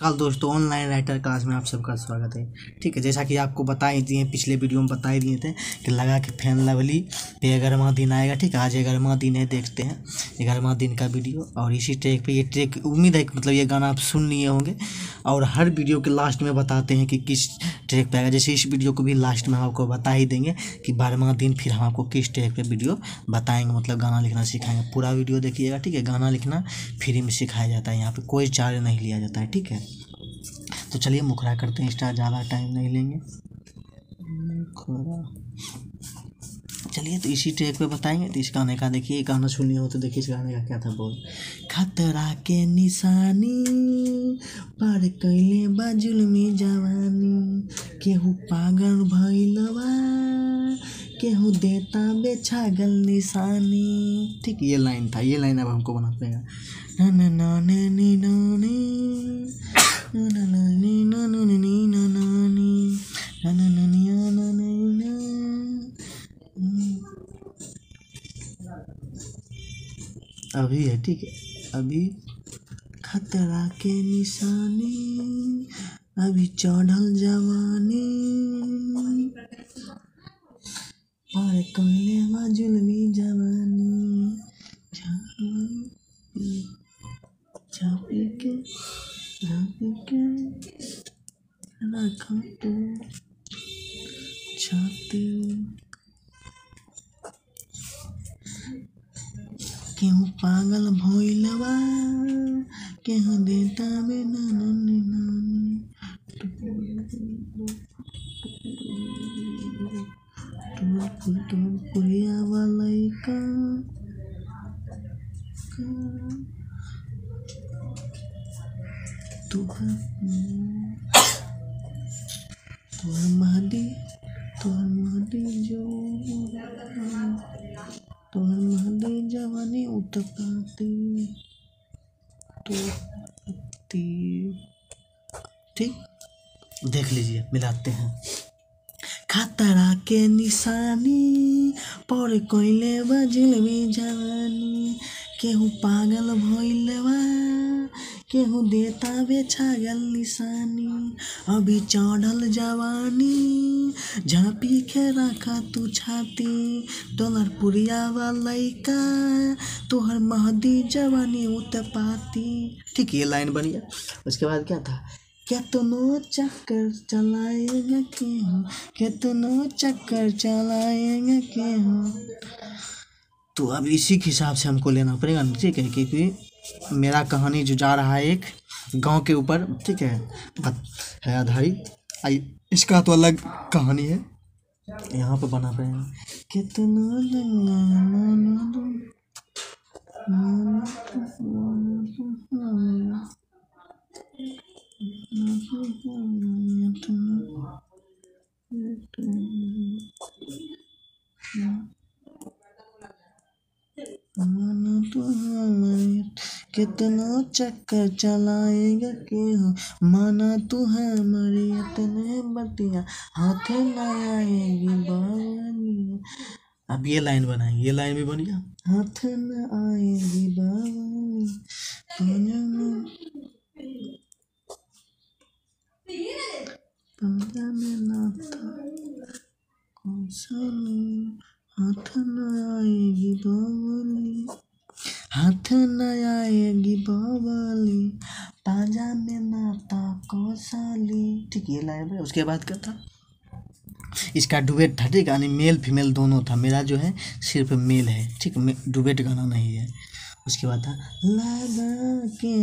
कल दोस्तों online writer class में आप सबका स्वागत है। ठीक है, जैसा कि आपको बता ही दिए, पिछले वीडियो में बता ही दिए थे कि लगा कि फैन लवली पे 11वां दिन आएगा। ठीक है, आज 11वां दिन है, देखते हैं 11वां दिन का वीडियो। और इसी ट्रैक पे ये ट्रैक उम्मीद है कि मतलब ये गाना आप सुन लिए होंगे। और हर वीडियो के लास्ट में बताते हैं कि किस ट्रैक पे आएगा। जैसे इस वीडियो को भी लास्ट में हम आपको बता ही देंगे कि 12वां दिन फिर हम आपको किस ट्रैक पे वीडियो बताएंगे, मतलब गाना लिखना सिखाएंगे। पूरा वीडियो देखिएगा। ठीक है, गाना लिखना फ्री में सिखाया जाता है, यहाँ पे कोई चार्ज नहीं लिया जाता है। ठीक है, तो चलिए मुखरा करते हैं स्टार्ट, ज़्यादा टाइम नहीं लेंगे। चलिए तो इसी ट्रैक पे बताएंगे। तो इस गाने का देखिए, गाना सुनिए हो तो देखिए इस गाने का क्या था बोल। खतरा के निशानी पार कैले बा जुल्मी जवानी, केहू पागल भइलबा केहू देता बेछागल निशानी। ठीक, ये लाइन था, ये लाइन अब हमको बना पड़ेगा। ना ना ना ना ना अभी है। ठीक है, अभी खतरा के निशानी, अभी चढ़ल जवानी, और कहले बा जुल्मी जवानी, झापी के रखा तो छाती, केहू पागल भइलबा केहू देता बे नानी पुरिया वाला का तुहर महदी जो तोहर महदी जवानी उतपाती तो। ठीक, देख लीजिए, मिलाते हैं। खतरा के निशानी पर कोइले बजुलमी जवानी, केहू पागल भइलबा केहू देता बेछागल निशानी, अभी चढ़ल जवानी झांपी के रखा तू छाती, डॉलर पुरिया वाला का तोहर महदी जवानी उतपाती। ठीक, ये लाइन बनी है। उसके बाद क्या था, कितनो चक्कर चलाएगा केहू, कितनो चक्कर चलाएगा केहू। तो अब इसी के हिसाब से हमको लेना पड़ेगा। ठीक है, क्योंकि मेरा कहानी जो जा रहा है एक गांव के ऊपर, ठीक है आधारित। इसका तो अलग कहानी है, यहाँ पे बना पड़ेगा। कितना कितना चक्कर चलाएगा केहू, माना तू हमारे इतने बतिया हाथ न आएगी बावली। अब ये लाइन बनाएंगे, ये लाइन भी बन गया। हाथ न आएगी बावली, पंजा में ना था कौशली, हाथ न आएगी बावली, हाथ न आएगी बावली, पाजा में नाता कौशली। ठीक, ये लाइन है। उसके बाद क्या था, इसका डुएट था। ठीक, यानी मेल फीमेल दोनों था। मेरा जो है सिर्फ मेल है। ठीक, डुएट गाना नहीं है। उसके बाद था लगा के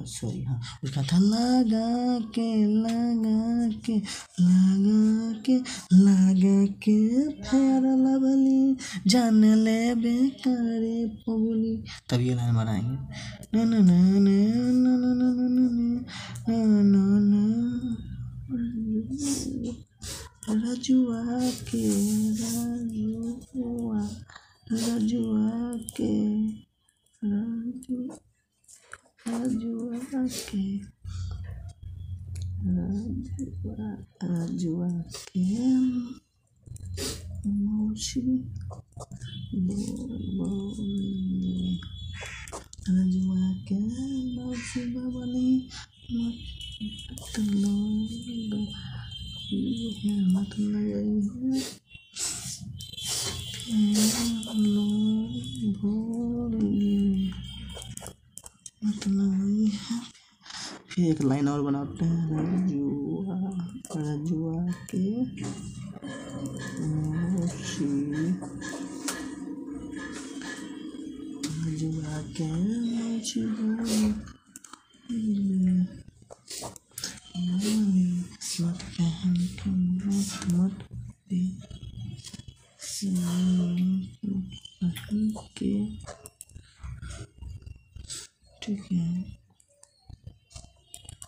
सॉरी, हाँ, उसका था लगा के फेर लवली, जान ले बेकारे पगली। तब ये लाइन बनाएंगे। ना ना ना ना ना ना ना ना ना रजुआ के रजुआ के मौसी फिर एक लाइन और बनाते हैं। रजुआ के मौसी, रजुआ के मौसी मत पहन के मत पहन के, ठीक है,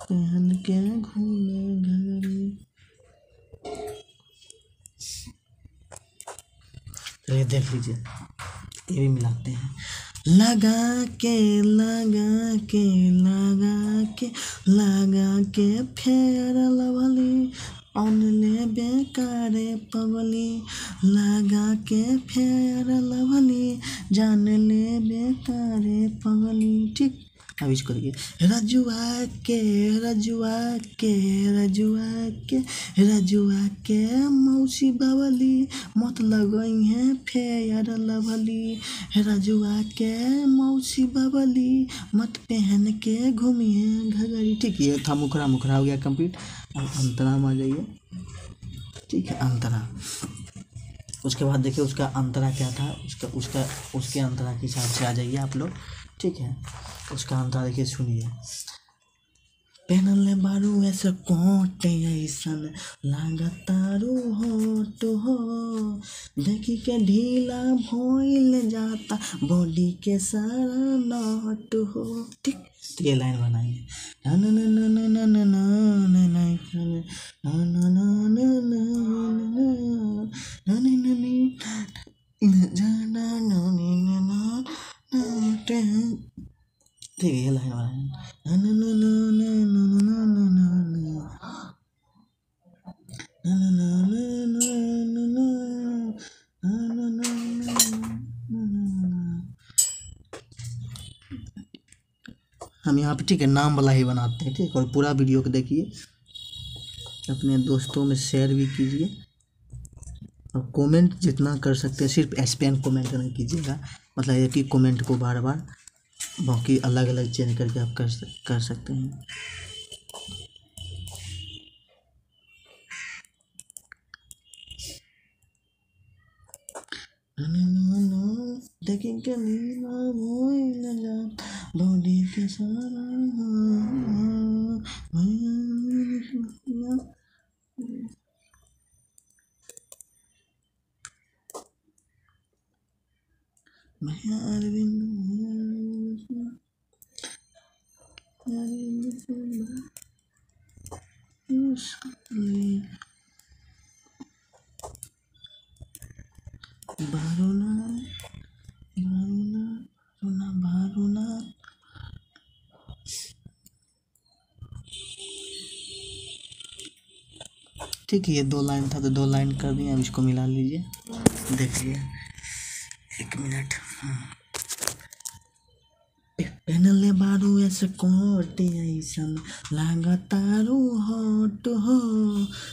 पहन के घूमे घरी। चलिए देख लीजिए, ये भी मिलाते हैं। लगा के लगा के लगा के लगा के फेयर लवली, ऑनले बेकारे पगली, लगा के फेयर लवली, जान ले बेकारे पगली। ठीक, अब इसको देखिए। रजुआ के रजुआ के रजुआ के रजुआ के मौसी बावली, मत लगई है फेयर लवली, रजुआ के मौसी बावली, मत पहन के घूमिए घगरी। ठीक, ये था मुखरा। मुखरा हो गया कंप्लीट। अब अंतरा में आ जाइए। ठीक है, अंतरा। उसके बाद देखिए उसका अंतरा क्या था, उसके अंतरा के हिसाब से आ जाइए आप लोग। ठीक है, उसका अंतरा देखिए, सुनिए। पहनले बारू ऐसे कोट ऐसन, लागतारू होट हो, देखी के ढीला भइल जाता, बॉडी के सारा नट हो। ठीक, ये लाइन बनाएंगे। ठीक है, ये लाइन हम यहाँ पे, ठीक है, नाम वाला ही बनाते हैं। ठीक, और पूरा वीडियो को देखिए, अपने दोस्तों में शेयर भी कीजिए, और कमेंट जितना कर सकते हैं, सिर्फ स्पैम कमेंट नहीं कीजिएगा, मतलब एक ही कमेंट को बार बार, बाकी अलग अलग चेंज करके आप कर सकते हैं। देखेंगे बॉडी के सारा मैं अरविंद बारूना बारूना बारूना बारूना। ठीक है, ये 2 लाइन था तो 2 लाइन कर दिए। अब इसको मिला लीजिए, देखिए। 1 मिनट। पहनले बारू ऐसे कोट ऐसन, लागतारू होट हो,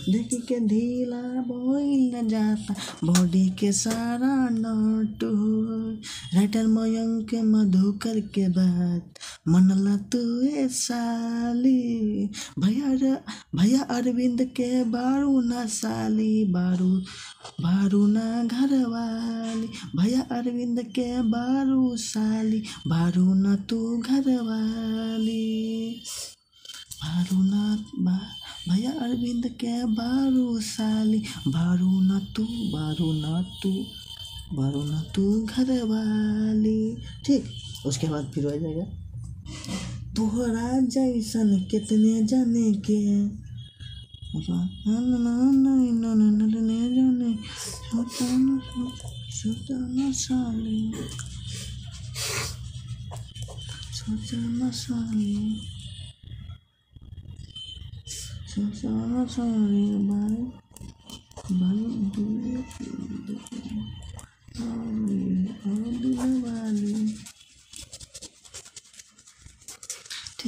देखी के ढीला भइल जाता, बॉडी के सारा नट हो। राइटर मयंक मधुकर के बात मनला तू ए साली, भैया अरविंद के बारू ना साली, बारू ना घरवाली, भैया अरविंद के बारू साली, बारू ना तू घरवाली, बारू ना भैया अरविंद के बारू साली, बारू ना तू घरवाली। ठीक, उसके बाद फिर हो जाएगा। तोहरा जैसन कितने जाने के,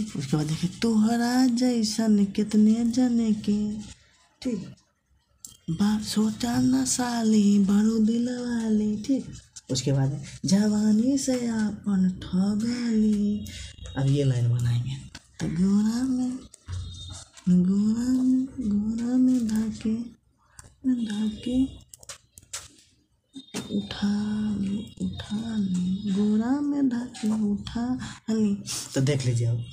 ठीक, उसके बाद देखिए। तोहरा जैसन कितने जाने के, ठीक, सोचा न साली बड़ू दिल वाली। ठीक, उसके बाद जवानी से अपन ठगली। अब ये लाइन बनाएंगे। तो गोरा में धाके उठा ली गोरा में धाके उठा ली। तो देख लीजिए अब।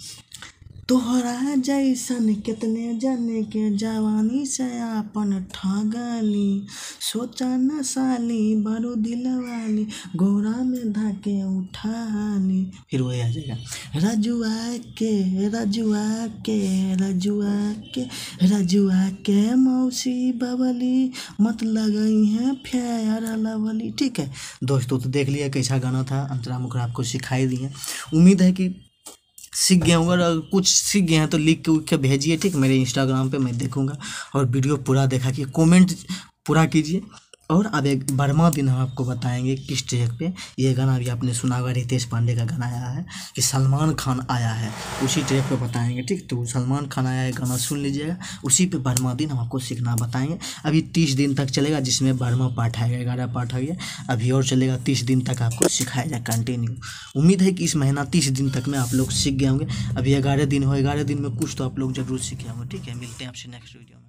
तोहरा जैसन कितने जाने के जवानी से आपन ठगली, सोचा न साली बड़ू दिल वाली, गोरा में धाके उठाली। फिर वही आ जाएगा, रजुआ के मौसी बबली, मत लगई है फेयर लवली। ठीक है दोस्तों, तो देख लिया कैसा गाना था, अंतरा मुखर आपको सिखाई दी है। उम्मीद है कि सीख गए होंगे, और कुछ सीख गए हैं तो लिख के उठ के भेजिए। ठीक, मेरे इंस्टाग्राम पे मैं देखूंगा, और वीडियो पूरा देखा कि कमेंट पूरा कीजिए। और अब एक 12वां दिन हम आपको बताएंगे किस ट्रैक पे ये गाना भी आपने सुना होगा, रितेश पांडे का गाना आया है कि सलमान खान आया है, उसी ट्रैक पे बताएंगे। ठीक, तो सलमान खान आया है गाना सुन लीजिएगा, उसी पे 12वां दिन हम आपको सीखना बताएंगे। अभी 30 दिन तक चलेगा, जिसमें 12वां पार्ट आएगा, 11 पार्ट आ गया, अभी और चलेगा 30 दिन तक आपको सिखाया जाए कंटिन्यू। उम्मीद है कि इस महीना 30 दिन तक में आप लोग सीख गए होंगे। अभी 11 दिन हो, 11 दिन में कुछ तो आप लोग जरूर सीखे होंगे। ठीक है, मिलते हैं आपसे नेक्स्ट वीडियो में।